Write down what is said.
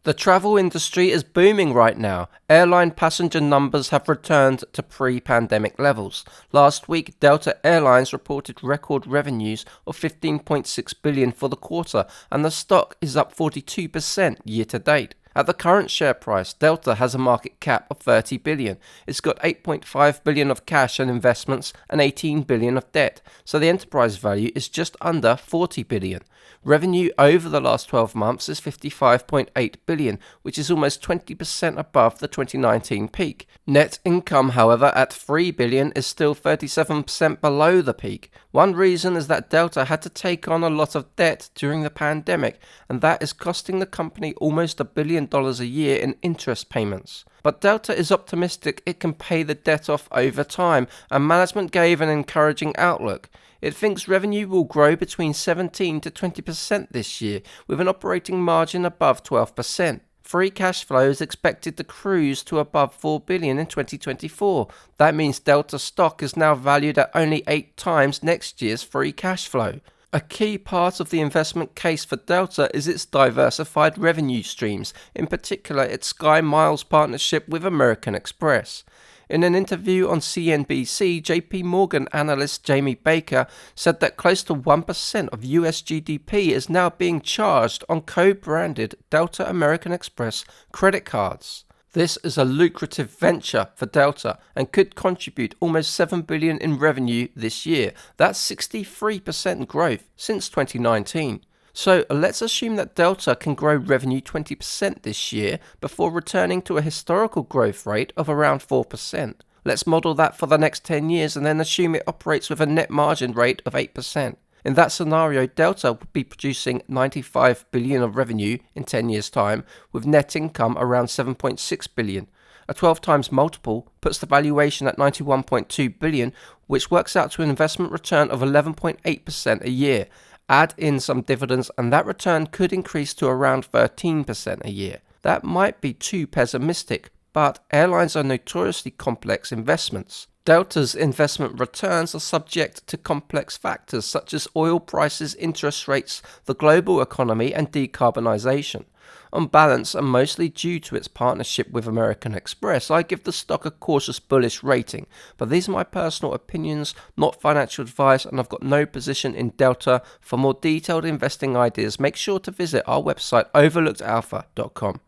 The travel industry is booming right now. Airline passenger numbers have returned to pre-pandemic levels. Last week, Delta Airlines reported record revenues of $15.6 billion for the quarter, and the stock is up 42% year to date. At the current share price, Delta has a market cap of $30 billion. It's got $8.5 billion of cash and investments and $18 billion of debt, so the enterprise value is just under $40 billion. Revenue over the last 12 months is $55.8 billion, which is almost 20% above the 2019 peak. Net income, however, at $3 billion is still 37% below the peak. One reason is that Delta had to take on a lot of debt during the pandemic, and that is costing the company almost $1 billion a year in interest payments. But Delta is optimistic it can pay the debt off over time, and management gave an encouraging outlook. It thinks revenue will grow between 17 to 20% this year, with an operating margin above 12%. Free cash flow is expected to cruise to above $4 billion in 2024. That means Delta stock is now valued at only 8 times next year's free cash flow. A key part of the investment case for Delta is its diversified revenue streams, in particular its Sky Miles partnership with American Express. In an interview on CNBC, JP Morgan analyst Jamie Baker said that close to 1% of US GDP is now being charged on co-branded Delta American Express credit cards. This is a lucrative venture for Delta and could contribute almost $7 billion in revenue this year. That's 63% growth since 2019. So let's assume that Delta can grow revenue 20% this year before returning to a historical growth rate of around 4%. Let's model that for the next 10 years and then assume it operates with a net margin rate of 8%. In that scenario, Delta would be producing $95 billion of revenue in 10 years' time, with net income around $7.6 billion. A 12 times multiple puts the valuation at $91.2 billion, which works out to an investment return of 11.8% a year. Add in some dividends and that return could increase to around 13% a year. That might be too pessimistic, but airlines are notoriously complex investments. Delta's investment returns are subject to complex factors such as oil prices, interest rates, the global economy, and decarbonization. On balance, and mostly due to its partnership with American Express, I give the stock a cautious bullish rating. But these are my personal opinions, not financial advice, and I've got no position in Delta. For more detailed investing ideas, make sure to visit our website overlookedalpha.com.